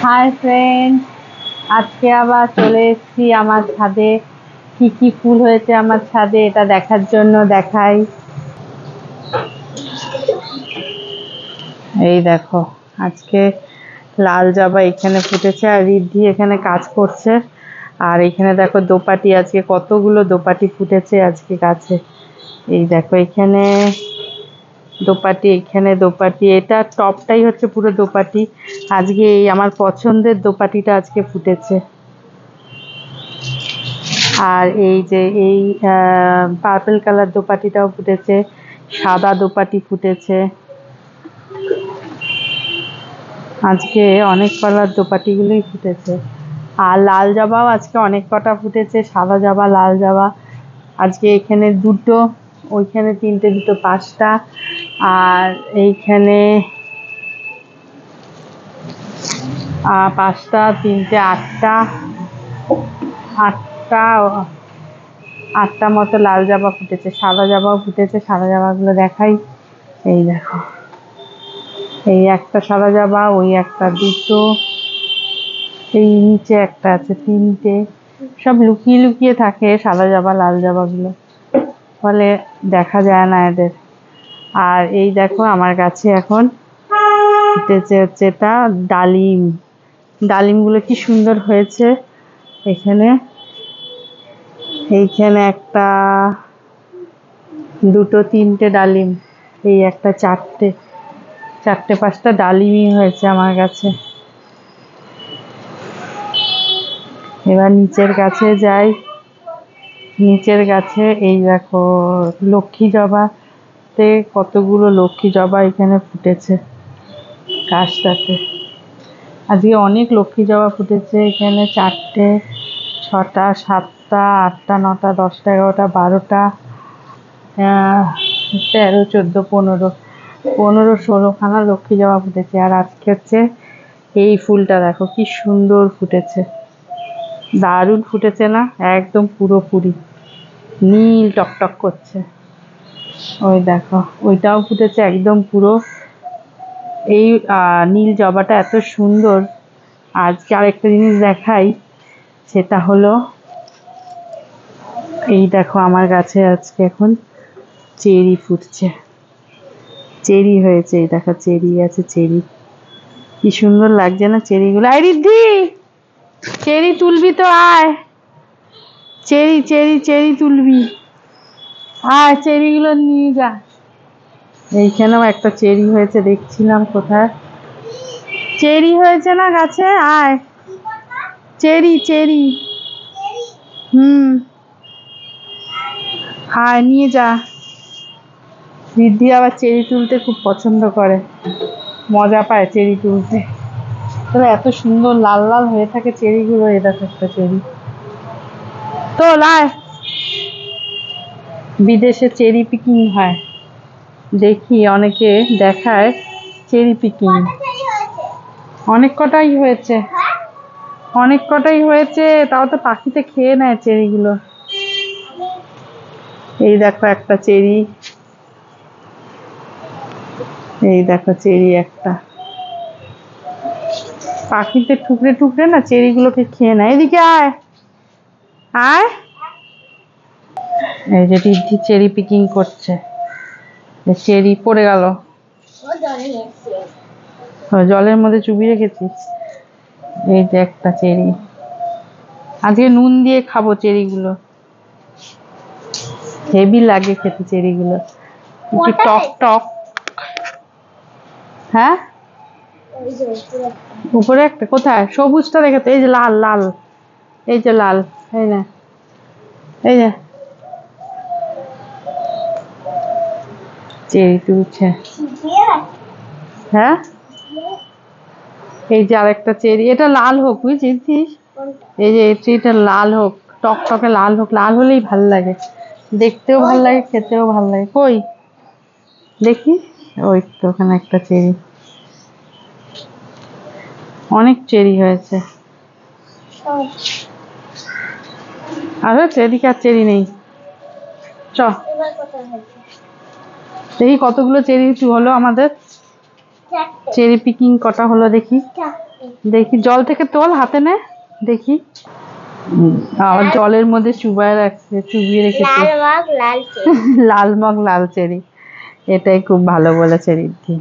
Hi friend, আজকে আবার চলে এসেছি আমার ছাদে। কি কি ফুল হয়েছে আমার ছাদে এটা দেখার জন্য। দেখাই, এই দেখো আজকে লাল জবা এখানে ফুটেছে আর রিদ্ধি এখানে কাজ করছে। আর এখানে দেখো দোপাটি, আজকে কতগুলো দোপাটি ফুটেছে আজকে গাছে। এই দেখো এখানে দোপাটি, এখানে দোপাটি, এটা টপটাই হচ্ছে পুরো দোপাটি। আজকে এই আমার পছন্দের দোপাটিটা আজকে ফুটেছে। আর এই যে এই পার্পল কালার দোপাটিটাও ফুটেছে, সাদা দোপাটি ফুটেছে। আজকে অনেক কালার দোপাটিগুলোই ফুটেছে। আর লাল জবাও আজকে অনেক কটা ফুটেছে, সাদা জবা, লাল জবা। আজকে এখানে দুটো, ওইখানে তিনটে, দুটো পাঁচটা, আর এইখানে পাঁচটা, তিনটে, আটটা, আটটা আটটা মতো লাল জবা ফুটেছে। সাদা জবাও ফুটেছে, সাদা জবাগুলো দেখাই। এই দেখো, এই একটা সাদা জবা, ওই একটা, দুটো, এই নিচে একটা আছে, তিনটে। সব লুকিয়ে লুকিয়ে থাকে সাদা জবা লাল জবাগুলো, ফলে দেখা যায় না এদের। আর এই দেখো আমার গাছে এখন ফুটেছে হচ্ছে এটা ডালিম। ডালিমগুলো কি সুন্দর হয়েছে। এখানে এইখানে একটা, দুটো, তিনটে ডালিম, এই একটা, চারটে, চারটে পাঁচটা ডালিমই হয়েছে আমার গাছে। এবার নিচের গাছে যাই। নিচের গাছে এই দেখো লক্ষ্মী জবাতে কতগুলো লক্ষ্মী জবা এখানে ফুটেছে গাছটাতে। আজকে অনেক লক্ষ্মী জবা ফুটেছে এখানে। চারটে, ছটা, সাতটা, আটটা, নটা, দশটা, এগারোটা, 12টা, 13, 14, 15, 16খানা লক্ষ্মী জবা ফুটেছে। আর আজকে হচ্ছে এই ফুলটা দেখো কি সুন্দর ফুটেছে, দারুণ ফুটেছে না? একদম পুরোপুরি নীল টকটক করছে। ওই দেখো ওইটাও ফুটেছে একদম পুরো। এই নীল জবাটা এত সুন্দর। আজকে আরেকটা জিনিস দেখাই, সেটা হলো এই দেখো আমার গাছে আজকে এখন চেরি ফুটছে, চেরি হয়েছে। এই দেখো চেরি আছে, চেরি কি সুন্দর লাগছে না চেরিগুলো। আয় রিদ্ধি, চেরি তুলবি তো, আয় চেরি চেরি চেরি তুলবি, আয় চেরিগুলো নিয়ে যা। এইখানেও একটা চেরি হয়েছে, দেখছিলাম কোথায় চেরি হয়েছে না গাছে। আয়, চেরি চেরি, আয় নিয়ে যা। রিদ্ধি আবার চেরি তুলতে খুব পছন্দ করে, মজা পায় চেরি তুলতে। তবে এত সুন্দর লাল লাল হয়ে থাকে চেরিগুলো। এটা একটা চেরি তো লায়, বিদেশে চেরি পিকিং হয় দেখি, অনেকে দেখায় চেরি পিকিং। অনেক কটাই হয়েছে, অনেক কটাই হয়েছে, তাও তো পাখিতে খেয়ে নেয় চেরিগুলো। এই দেখো একটা চেরি, এই দেখো চেরি একটা, পাখিতে ঠুকরে ঠুকরে না চেরিগুলোকে খেয়ে নেয়। এদিকে আয়, আয়। এই যে রিদ্ধি চেরি পিকিং করছে, চেরি পড়ে গেল। জলের মধ্যে চুবিয়ে রেখেছিস। এই যে একটা চেরি, আজকে নুন দিয়ে খাবো চেরিগুলো, হেভি লাগে খেতে চেরিগুলো, একটু টক টক। হ্যাঁ, উপরে একটা কোথায়? সবুজটা দেখে তো, এই যে লাল লাল, এই যে লাল, এই না, এই যে চেরি তুলছে। হ্যাঁ, এই যে আরেকটা চেরি, এটা লাল হোক বুঝেছিস, এই যে এটা লাল হোক, টকটকে লাল হোক, লাল হলেই ভাল লাগে, দেখতেও ভাল লাগে, খেতেও ভাল লাগে। কই দেখি, ওই তো ওখানে একটা চেরি, অনেক চেরি হয়েছে। আর হয়েছে? এদিকে আর চেরি নেই। চ দেখি কতগুলো চেরি হলো আমাদের, চেরি পিকিং কটা হলো দেখি। দেখি জল থেকে তোল, হাতে নে দেখি। আর জলের মধ্যে চুবিয়ে রেখেছে। লাল মগ লাল চেরি, এটাই খুব ভালো বলেছে রিদ্ধি।